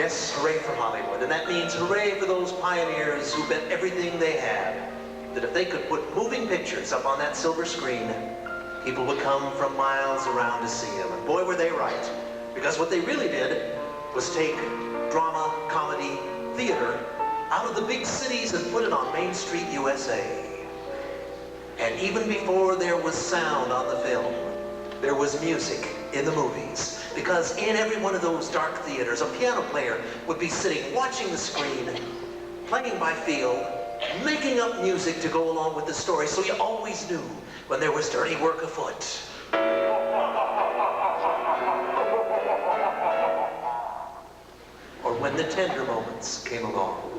Yes, hooray for Hollywood. And that means hooray for those pioneers who bet everything they had that if they could put moving pictures up on that silver screen, people would come from miles around to see them. And boy, were they right. Because what they really did was take drama, comedy, theater out of the big cities and put it on Main Street, USA. And even before there was sound on the film, there was music in the movies. Because in every one of those dark theaters, a piano player would be sitting watching the screen, playing by feel, making up music to go along with the story, so you always knew when there was dirty work afoot. Or when the tender moments came along.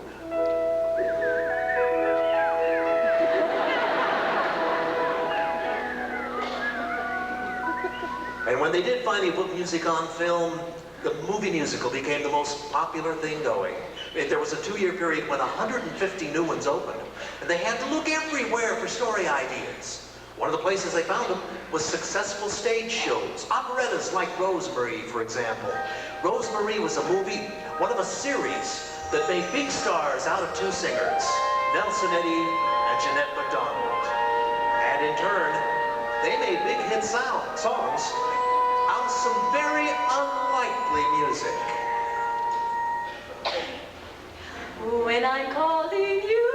And when they did finally put music on film, the movie musical became the most popular thing going. There was a 2-year period when 150 new ones opened, and they had to look everywhere for story ideas. One of the places they found them was successful stage shows, operettas like Rosemary, for example. Rosemary was a movie, one of a series that made big stars out of 2 singers, Nelson Eddy and Jeanette MacDonald. And in turn, they made big hit songs out of some very unlikely music. When I'm calling you,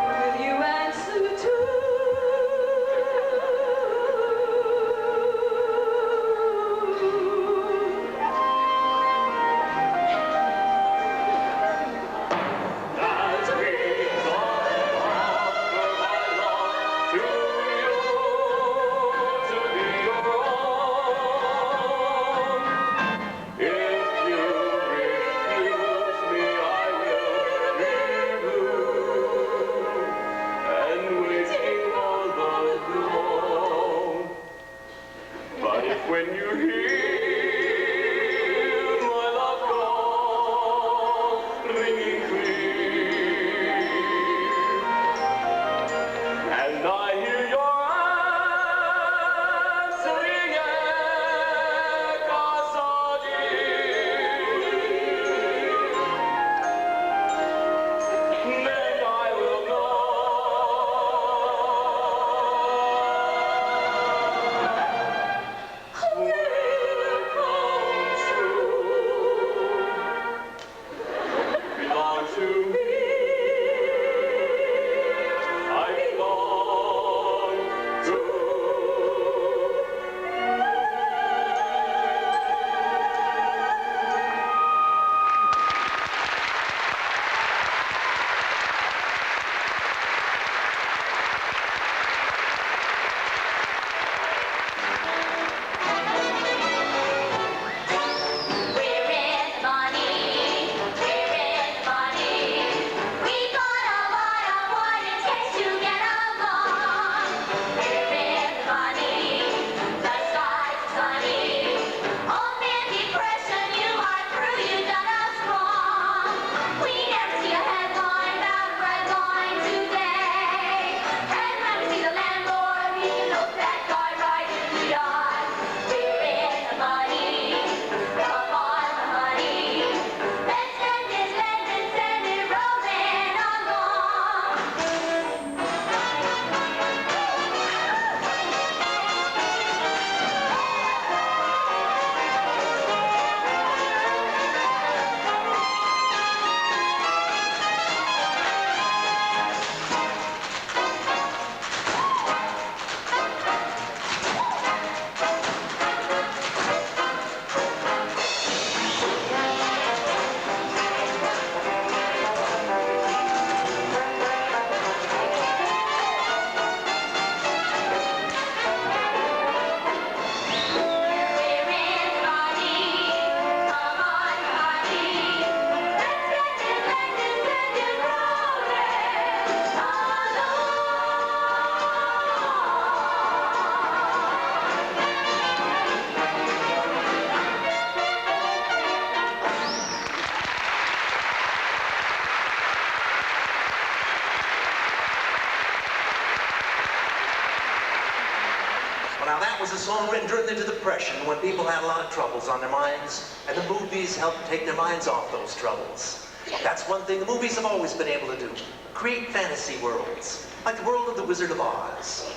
will you answer too? When you hear my love call ringing clear, and I hear your answering echoes, oh dear, then I will know. Where Now that was a song written during the Depression when people had a lot of troubles on their minds, and the movies helped take their minds off those troubles. That's one thing the movies have always been able to do. Create fantasy worlds, like the world of the Wizard of Oz.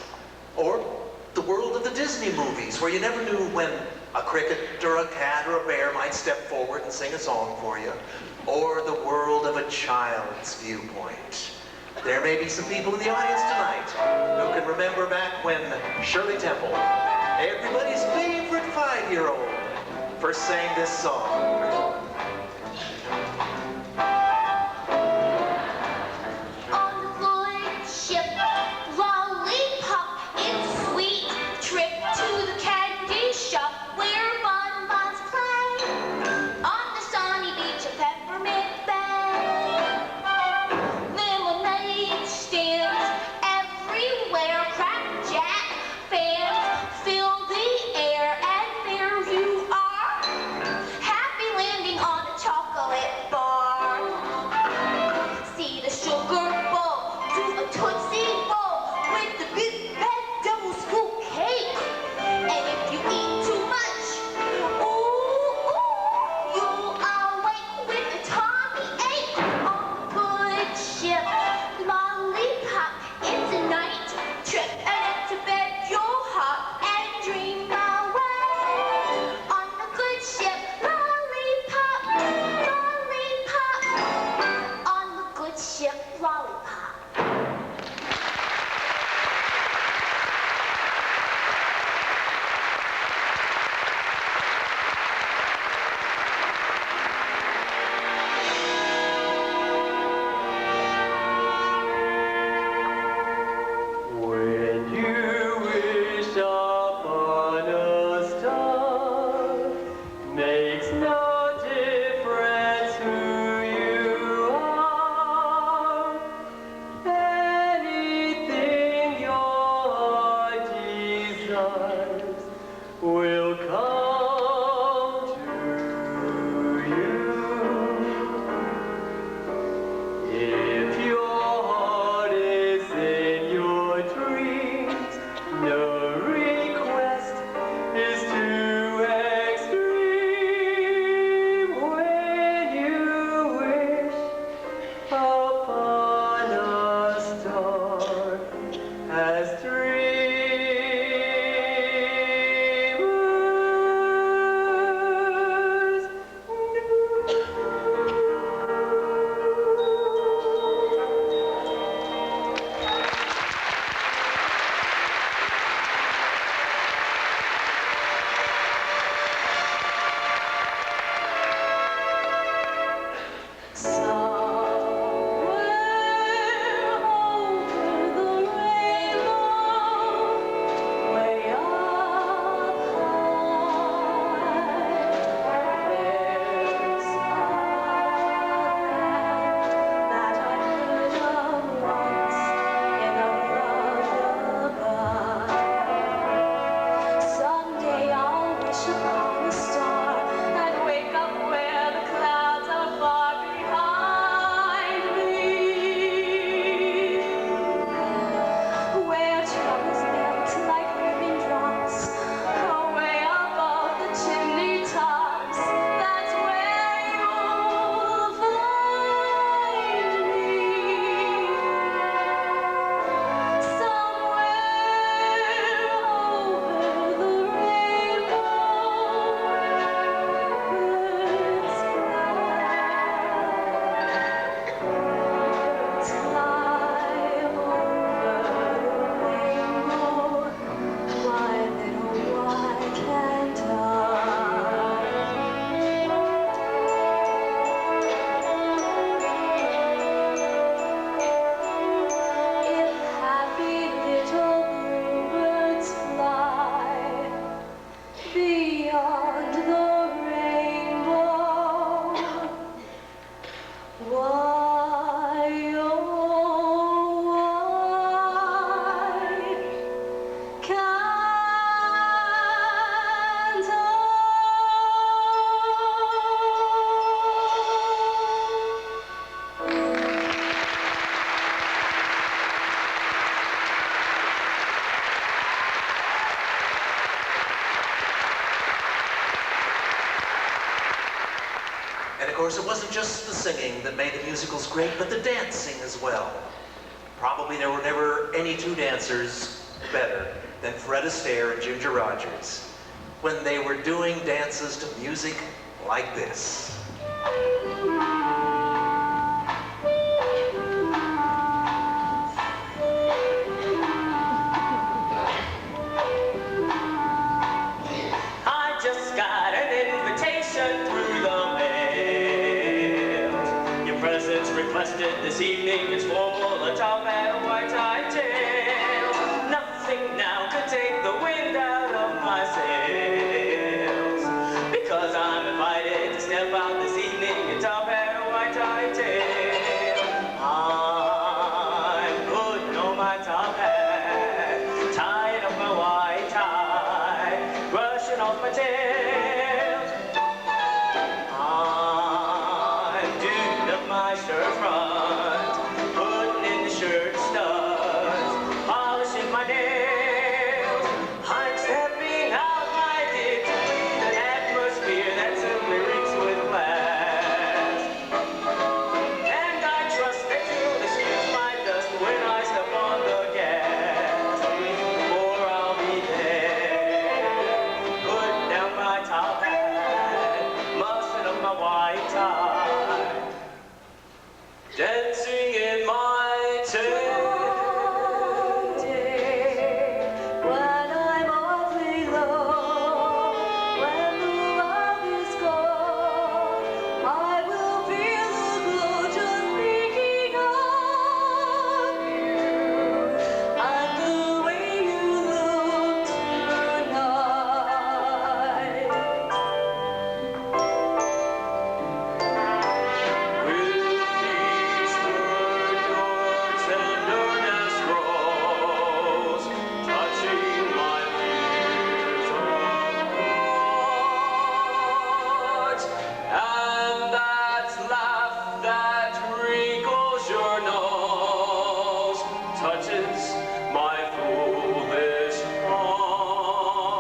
Or the world of the Disney movies, where you never knew when a cricket or a cat or a bear might step forward and sing a song for you. Or the world of a child's viewpoint. There may be some people in the audience tonight who can remember back when Shirley Temple, everybody's favorite 5-year-old, first sang this song. course, it wasn't just the singing that made the musicals great, but the dancing as well. Probably there were never any two dancers better than Fred Astaire and Ginger Rogers when they were doing dances to music like this. I just got an invitation through the mail. Your presence requested this evening is formal, a top and a white tie tail. Nothing now could take the wind out of my sails, because I'm invited to step out this evening in top and a white tie tail. I'm putting on my top hat, tying up my white tie, brushing off my tails. I'm doing up my shirt front, putting in the shirt studs, polishing my nails. I'm stepping out my dick to breathe an atmosphere that simply reeks with class. And I trust that you'll excuse my dust when I step on the gas, for I'll be there, putting down my top hat, mussing up my white tie, dancing in my tail. When I'm awfully low, when the world is gone, I will feel the glow just thinking of you and the way you look tonight. With each word your tenderness grows, touching my fears apart. And that laugh that wrinkles your nose touches my foolish heart.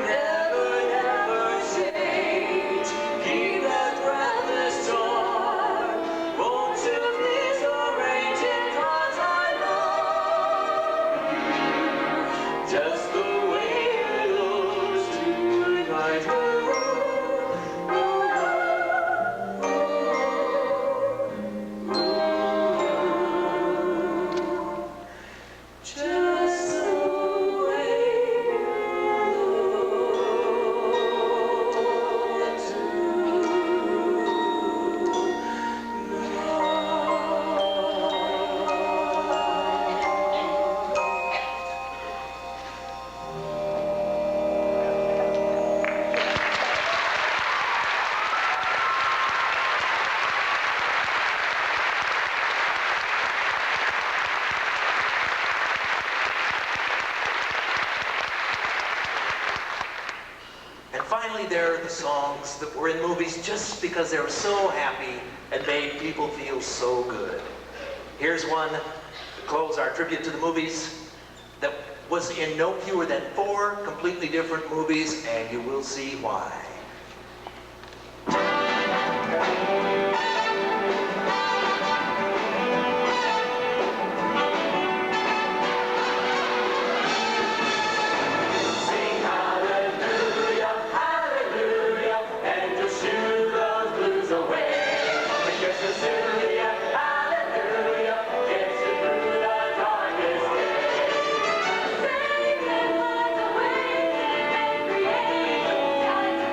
Never, never change. Keep that breathless charm. Won't you please arrange it? 'Cause I love you just the way it looks tonight. Just the way And finally, there are the songs that were in movies just because they were so happy and made people feel so good. Here's one to close our tribute to the movies that was in no fewer than 4 completely different movies, and you will see why. Sing hallelujah, hallelujah, and you'll shoo those blues away. Because Cecilia, hallelujah, gets you through the darkest day. Sailing like a wave and creating tides of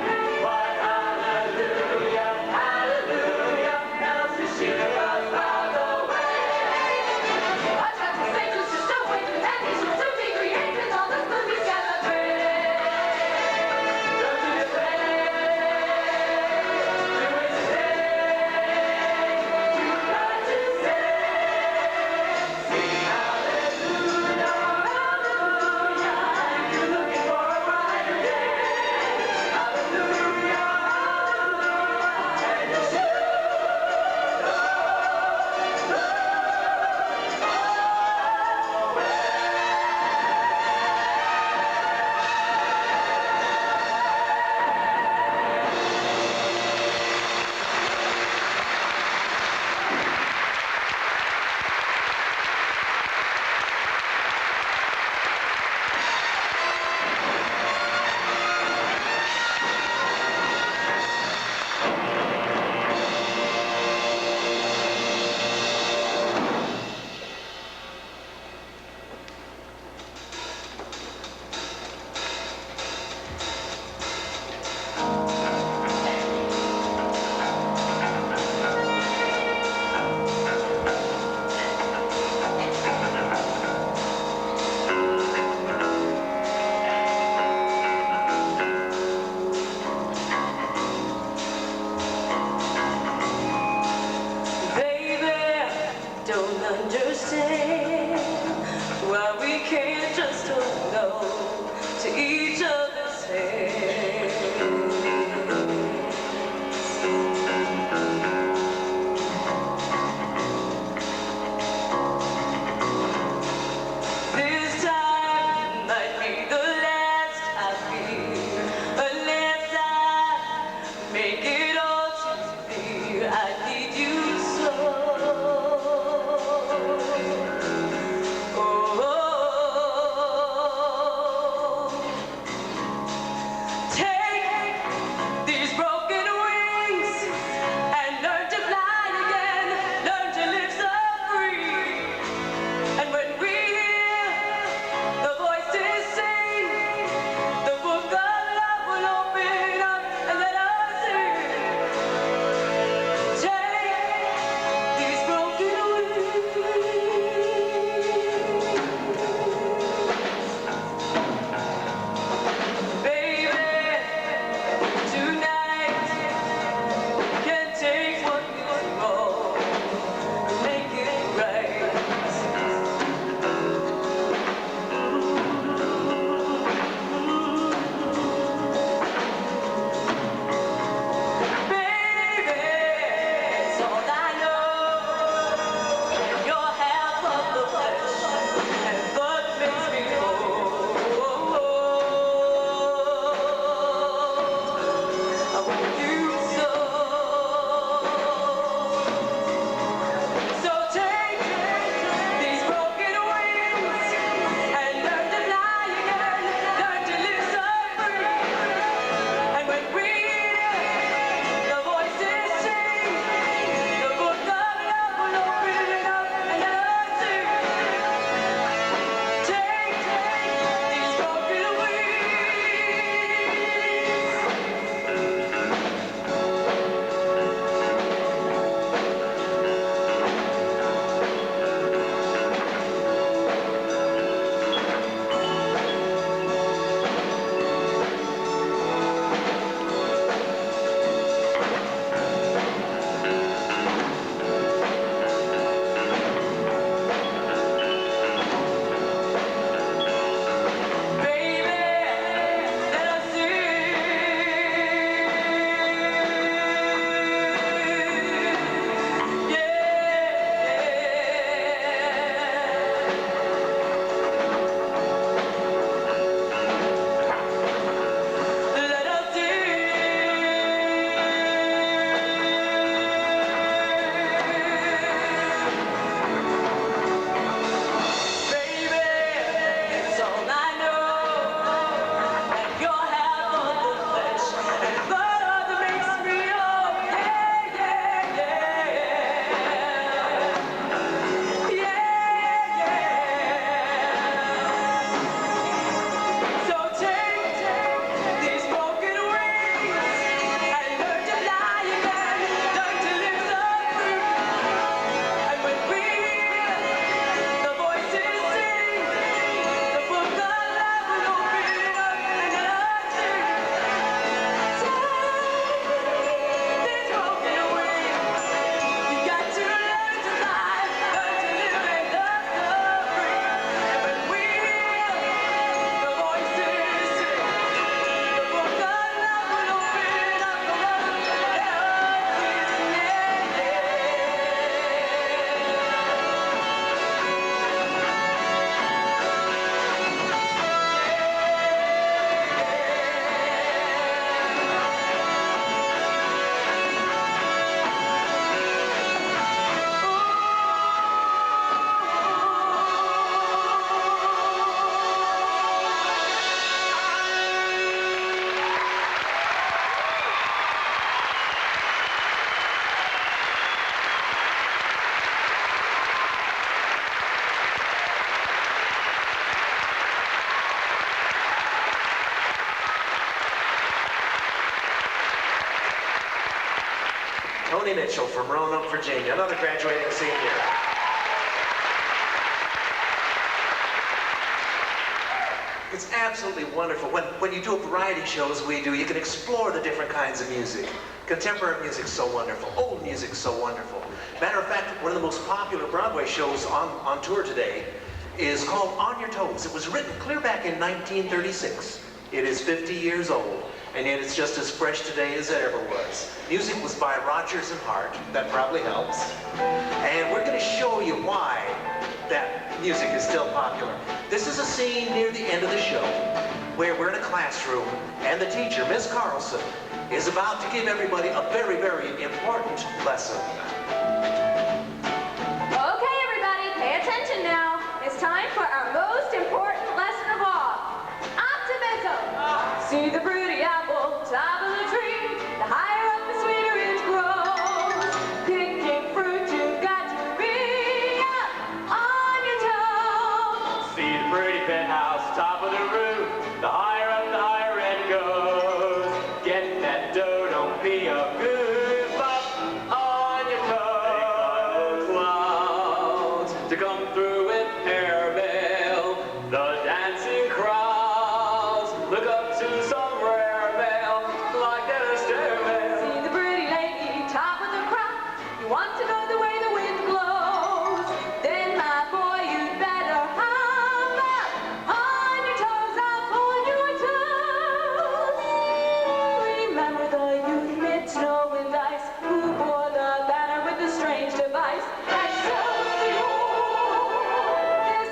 understand why we can't just hold on to each other's hand. This time might be the last I feel, unless I make it all too clear. I need you so. Take these broken wings and learn to fly again, learn to live so free. And when we hear the voices sing, the book of love will open up and let us sing. Take these broken wings. Baby, tonight can take what is wrong and make it right. Baby, it's all I know. You're half of the flesh and what makes me whole. I want you so. So take these broken wings and learn to fly again, learn to live so free. And when we hear the voices sing, the book of love will open up and let us sing. Take these broken Baby, let us sing. Yeah. Let us Baby, it's all I know that you're half of the flesh and blood that makes me whole. Yeah, yeah, yeah. Yeah, yeah. So take these broken wings and learn to fly again, learn to live so free. And when we hear the voices sing, the book of love will open up and let us sing. Take these broken wings. You got to learn to fly, learn to live and love so free. And when we hear the voices sing, the book of love will open up and let us sing. Tony Mitchell from Roanoke, Virginia, another graduating senior. It's absolutely wonderful. When you do a variety show as we do, you can explore the different kinds of music. Contemporary music's so wonderful. Old music's so wonderful. Matter of fact, one of the most popular Broadway shows on tour today is called On Your Toes. It was written clear back in 1936. It is 50 years old, and yet it's just as fresh today as it ever was. Music was by Rodgers and Hart. That probably helps. And we're going to show you why that music is still popular. This is a scene near the end of the show where we're in a classroom and the teacher, Miss Carlson, is about to give everybody a very, very important lesson. Okay, everybody, pay attention now. It's time for our most important lesson of all. Optimism. See the pretty apple, top of the tree. The higher up, the sweeter it grows. Picking fruit, you've got to be up on your toes. See the pretty penthouse, top of the roof. The higher up, the higher it goes. Get that dough, don't be a goof, up on your toes. Clouds to come through with airmail. The dancing crowds look up to some rare mail like a stairwell. See the pretty lady, top of the crop. You want to know the way the wind blows. Then, my boy, you'd better hop up on your toes, up on your toes. Remember the youth mid snow and ice who bore the banner with the strange device. Excelsior! This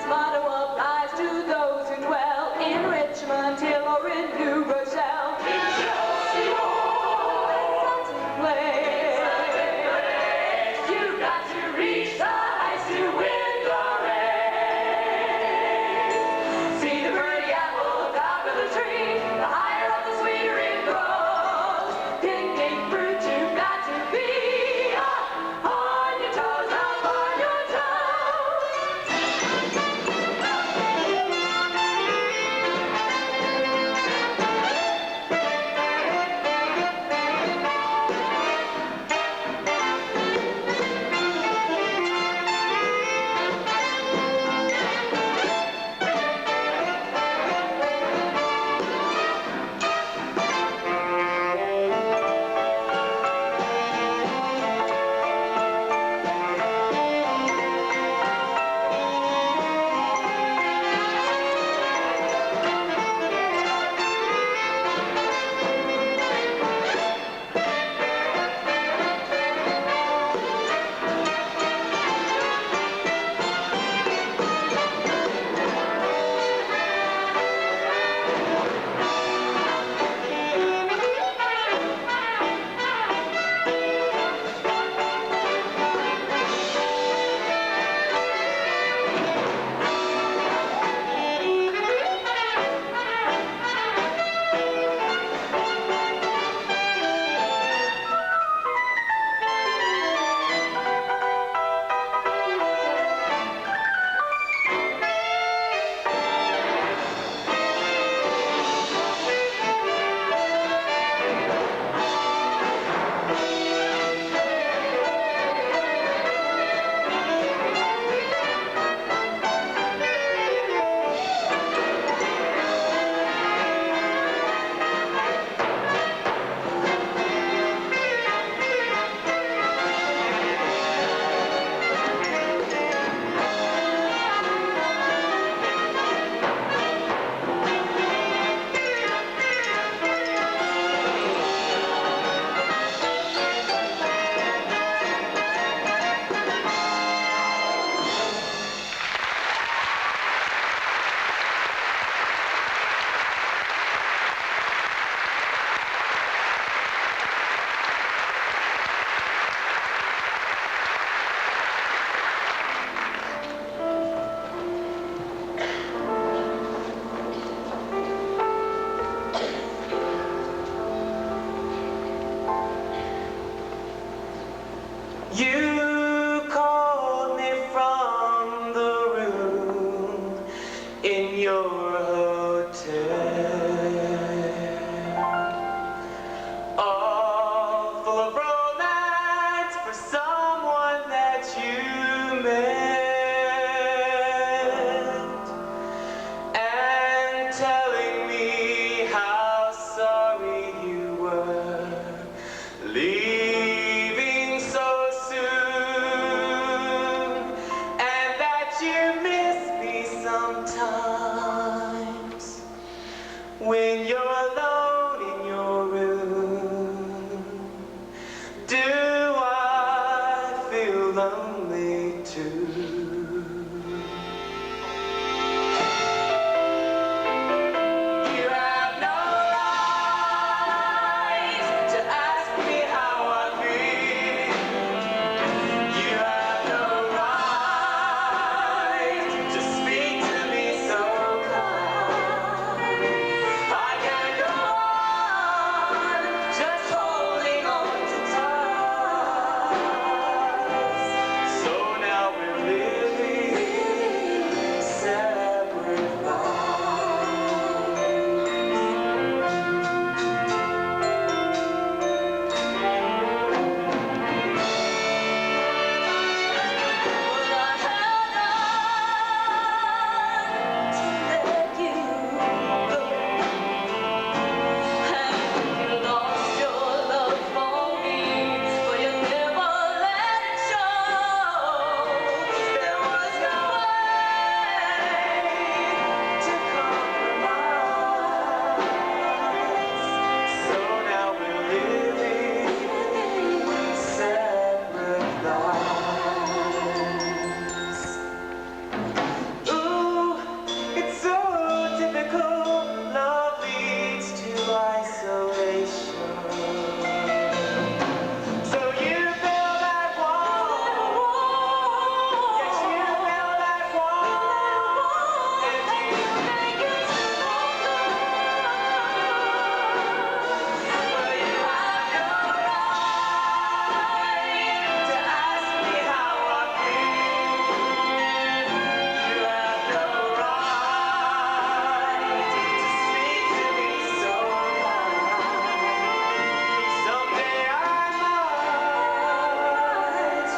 you miss me sometimes when you're alone in your room? Do I feel lonely too? You have no right to ask me how I feel. You have no right to speak to me so kind. I can't go on just holding on to tight. So now we're living separate lives. Well, I held on to let you go, and you lost your love for me, but you never let it show. There was no way to compromise. So now we're living separate lives. Ooh, it's so typical. Love leads to isolation. So you build that wall. Yes, you build that wall. And you make it stronger. Well, you have no right to ask me how I feel. You have no right to speak to me so kind. Someday I might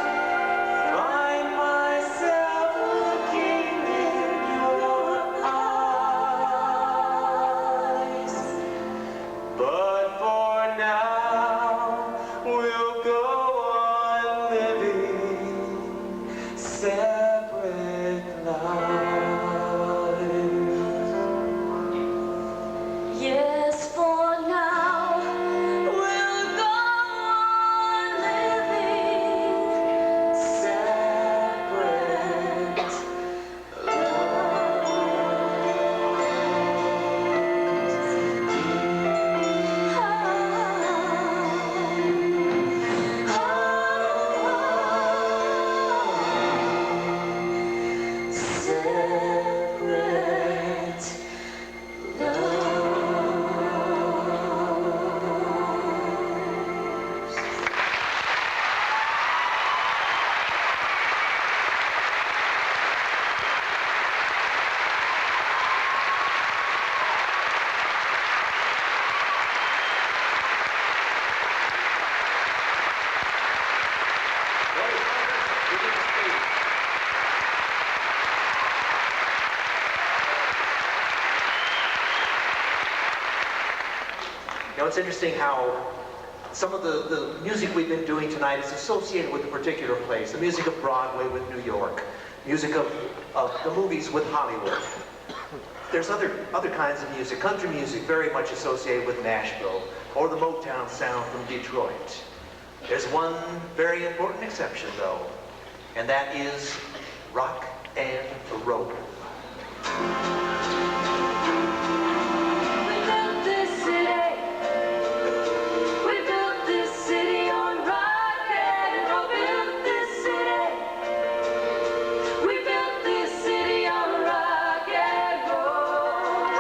find myself looking in your eyes. But for now, we'll go on living separate lives. Yes, for now, we'll go on living separate lives. Separate lives. Now, it's interesting how some of the music we've been doing tonight is associated with a particular place. The music of Broadway with New York, music of the movies with Hollywood. There's other kinds of music. Country music very much associated with Nashville, or the Motown sound from Detroit. There's one very important exception, though, and that is rock and roll. We built this city. We built this city on rock and roll. Built this city. We built this city on rock and roll.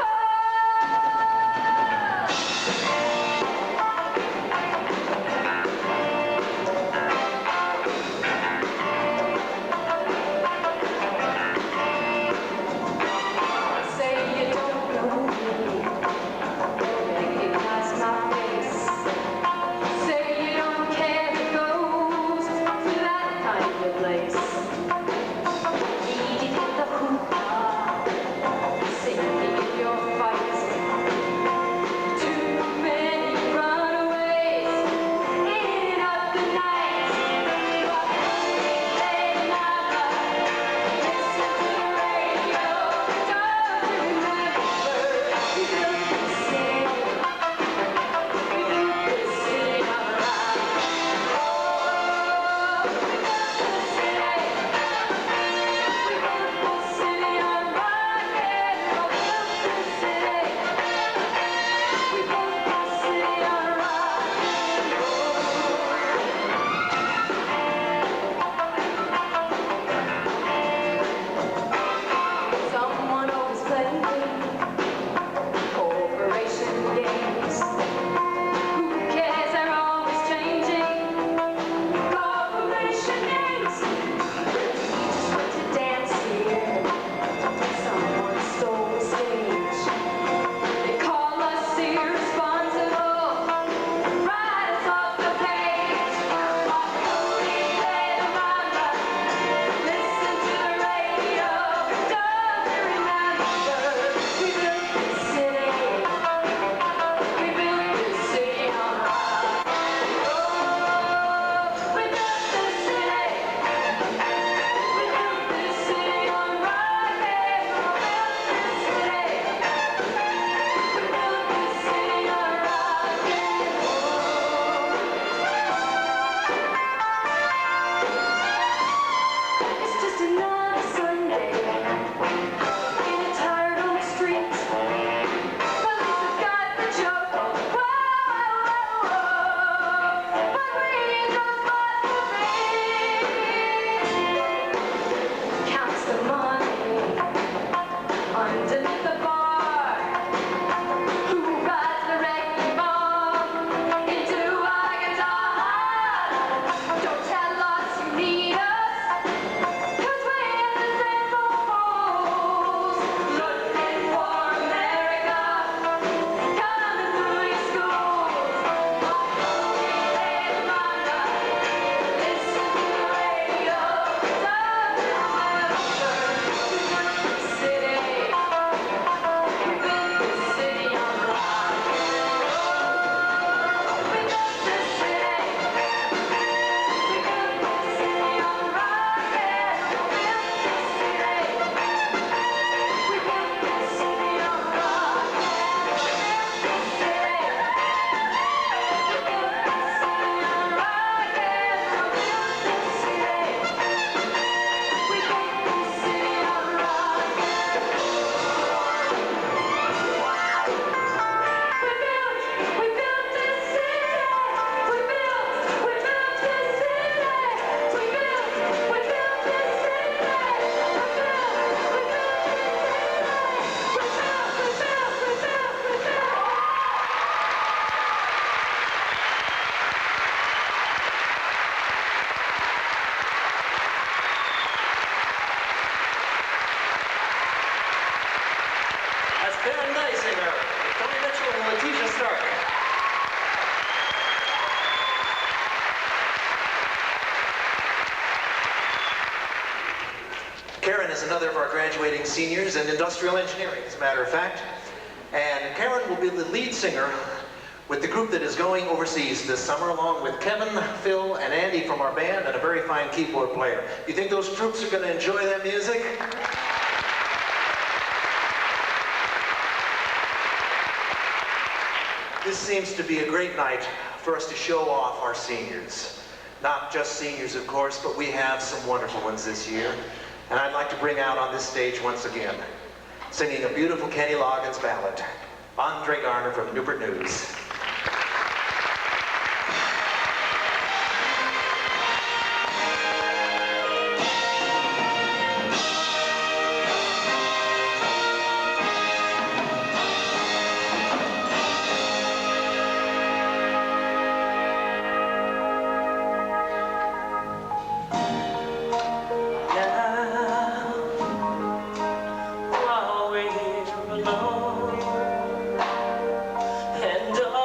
Karen Dysinger, Tony Mitchell, and Letitia Stark. Karen is another of our graduating seniors in industrial engineering, as a matter of fact. And Karen will be the lead singer with the group that is going overseas this summer, along with Kevin, Phil, and Andy from our band, and a very fine keyboard player. You think those troops are going to enjoy that music? This seems to be a great night for us to show off our seniors. Not just seniors, of course, but we have some wonderful ones this year. And I'd like to bring out on this stage once again, singing a beautiful Kenny Loggins ballad, Andre Garner from Newport News. While we're here alone, and all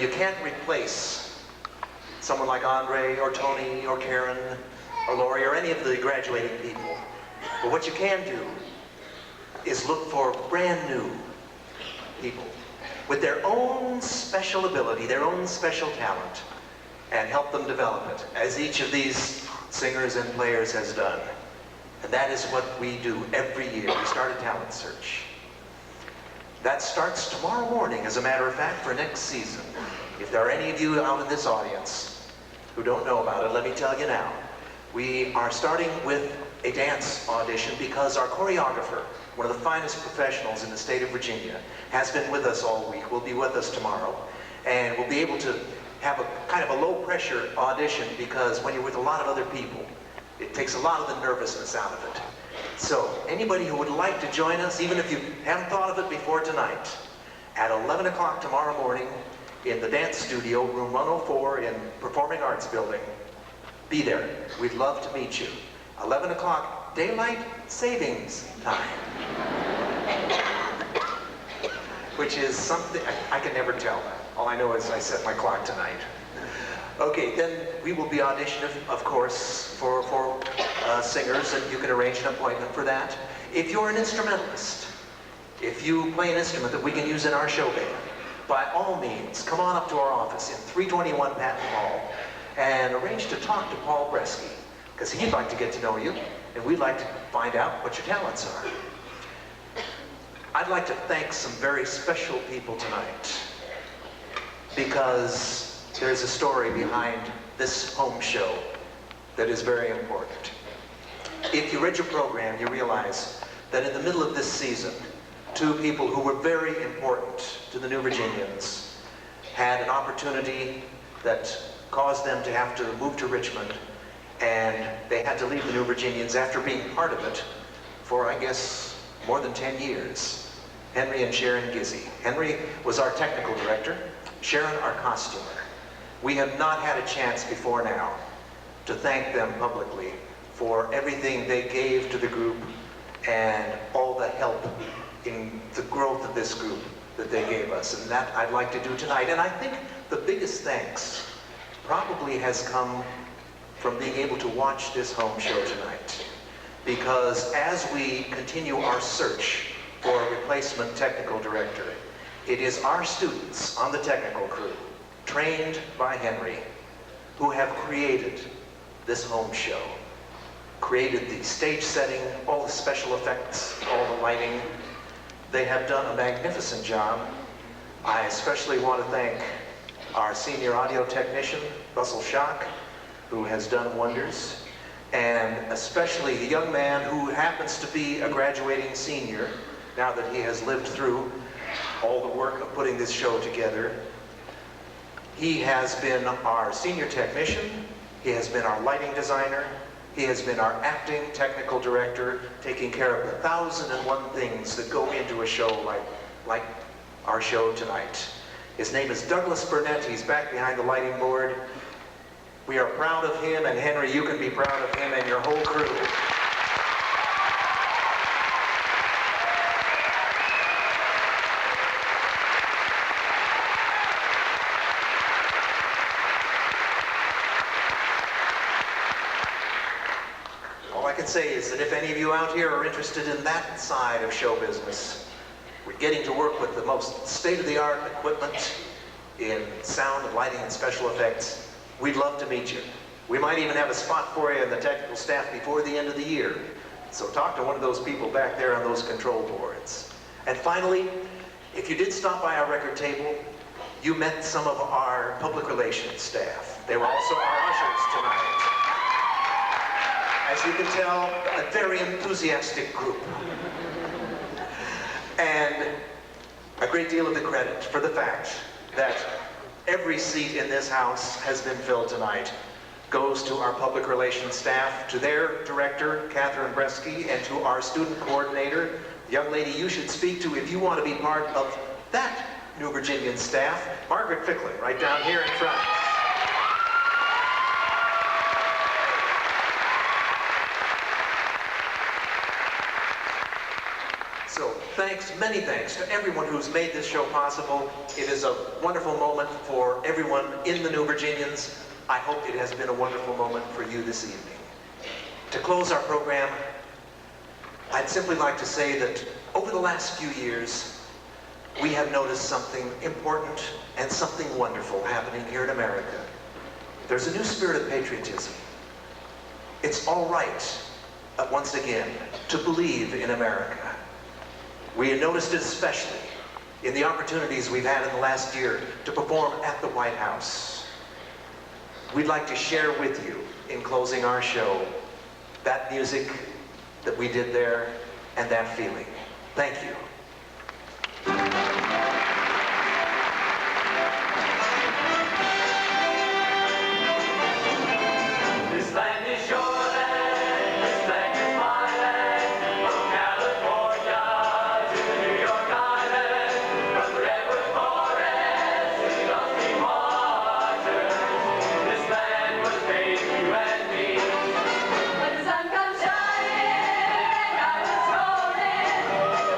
you can't replace someone like Andre or Tony or Karen or Lori or any of the graduating people. But what you can do is look for brand new people with their own special ability, their own special talent, and help them develop it, as each of these singers and players has done. And that is what we do every year. We start a talent search. That starts tomorrow morning, as a matter of fact, for next season. If there are any of you out in this audience who don't know about it, let me tell you now. We are starting with a dance audition because our choreographer, one of the finest professionals in the state of Virginia, has been with us all week, will be with us tomorrow, and we'll be able to have a kind of a low-pressure audition because when you're with a lot of other people, it takes a lot of the nervousness out of it. So, anybody who would like to join us, even if you haven't thought of it before tonight, at 11 o'clock tomorrow morning in the dance studio, room 104 in Performing Arts Building, be there. We'd love to meet you. 11 o'clock, daylight savings time. Which is something, I can never tell. All I know is I set my clock tonight. Okay, then we will be auditioning, of course, for singers, and you can arrange an appointment for that. If you're an instrumentalist, if you play an instrument that we can use in our show band, by all means, come on up to our office in 321 Patton Hall and arrange to talk to Paul Bresky, because he'd like to get to know you, and we'd like to find out what your talents are. I'd like to thank some very special people tonight, because there's a story behind this home show that is very important. If you read your program, you realize that in the middle of this season, two people who were very important to the New Virginians had an opportunity that caused them to have to move to Richmond, and they had to leave the New Virginians after being part of it for, I guess, more than 10 years. Henry and Sharon Gizzi. Henry was our technical director, Sharon our costumer. We have not had a chance before now to thank them publicly for everything they gave to the group and all the help in the growth of this group that they gave us. And that I'd like to do tonight. And I think the biggest thanks probably has come from being able to watch this home show tonight. Because as we continue our search for a replacement technical director, it is our students on the technical crew, trained by Henry, who have created this home show. Created the stage setting, all the special effects, all the lighting. They have done a magnificent job. I especially want to thank our senior audio technician, Russell Schock, who has done wonders, and especially the young man who happens to be a graduating senior, now that he has lived through all the work of putting this show together. He has been our senior technician, he has been our lighting designer, he has been our acting technical director, taking care of the 1,001 things that go into a show like our show tonight. His name is Douglas Burnett. He's back behind the lighting board. We are proud of him, and Henry, you can be proud of him and your whole crew. All I can say is that if any of you out here are interested in that side of show business, we're getting to work with the most state-of-the-art equipment in sound and lighting and special effects. We'd love to meet you. We might even have a spot for you in the technical staff before the end of the year. So talk to one of those people back there on those control boards. And finally, if you did stop by our record table, you met some of our public relations staff. They were also our ushers tonight. As you can tell, a very enthusiastic group. And a great deal of the credit for the fact that every seat in this house has been filled tonight goes to our public relations staff, to their director, Catherine Bresky, and to our student coordinator, the young lady you should speak to if you want to be part of that New Virginian staff, Margaret Ficklin, right down here in front. So thanks, many thanks to everyone who's made this show possible. It is a wonderful moment for everyone in the New Virginians. I hope it has been a wonderful moment for you this evening. To close our program, I'd simply like to say that over the last few years, we have noticed something important and something wonderful happening here in America. There's a new spirit of patriotism. It's all right, once again, to believe in America. We have noticed it especially in the opportunities we've had in the last year to perform at the White House. We'd like to share with you, in closing our show, that music that we did there and that feeling. Thank you. This land is your land, this land is my land, from California to the New York Island, from the redwood forest to the Gulf Stream waters. This land was made for you and me. When the sun comes shining and I was rolling,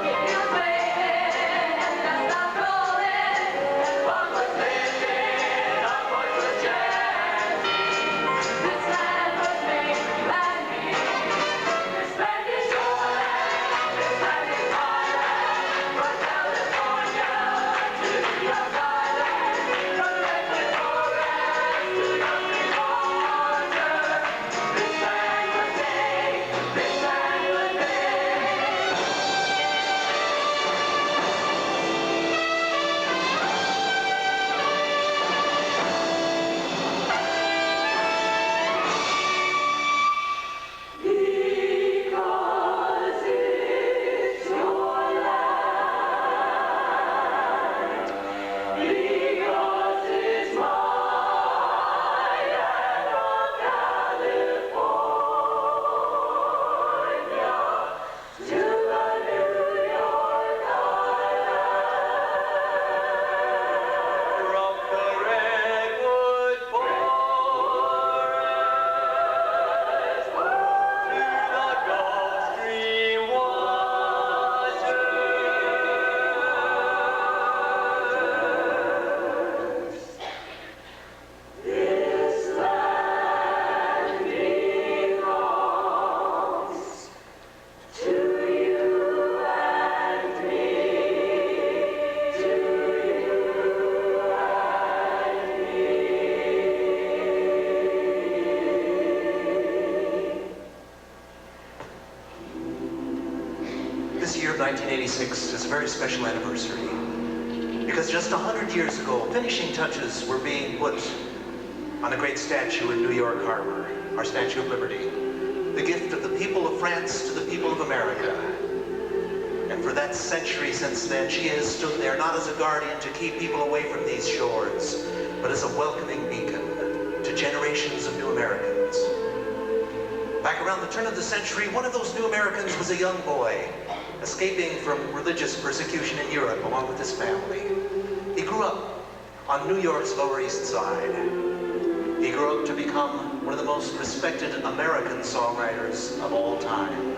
it feels waving and the dust stops rolling, and one was lifting, our voice was chanting. This land was made for you and me. This land is your land, this land is my land, from California to the New York Island, from the redwood forest to the Gulf Stream waters. This land was made, this land was made. Because it's your land, because it's mine and from California to the New York Island. From the redwood forest to the Gulf Stream waters. This land belongs to you and me, to you This year of 1986 is a very special anniversary because just 100 years ago, finishing touches were being put on a great statue in New York Harbor, our Statue of Liberty, the gift of the people of France to the people of America. And for that century since then, she has stood there not as a guardian to keep people away from these shores, but as a welcoming beacon to generations of new Americans. Back around the turn of the century, one of those new Americans was a young boy, escaping from religious persecution in Europe along with his family. He grew up on New York's Lower East Side. He grew up to become one of the most respected American songwriters of all time.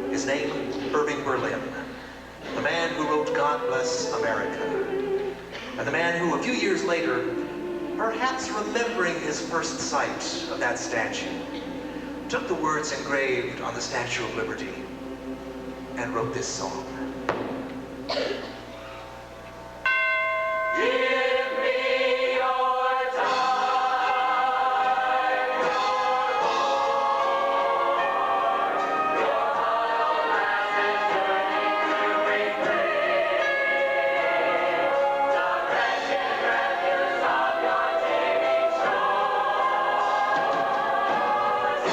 His name, Irving Berlin, the man who wrote God Bless America, and the man who a few years later, perhaps remembering his first sight of that statue, took the words engraved on the Statue of Liberty and wrote this song. Give me your time, your heart, your hollow masses turning to a flame. The wretched refuse of your teeming shores. Send me the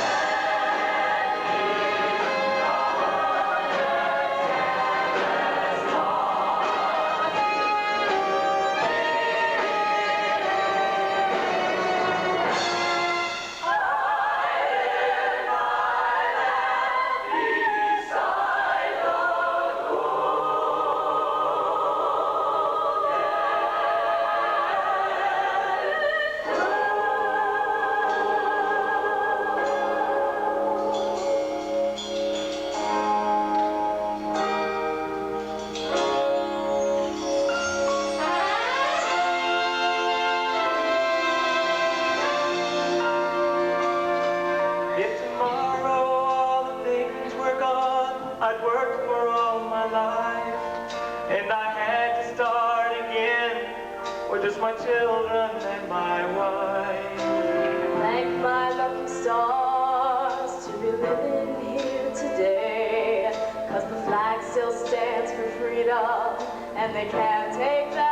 wonders. my children and my wife. Thank my lucky stars to be living here today, 'cause the flag still stands for freedom, and they can't take that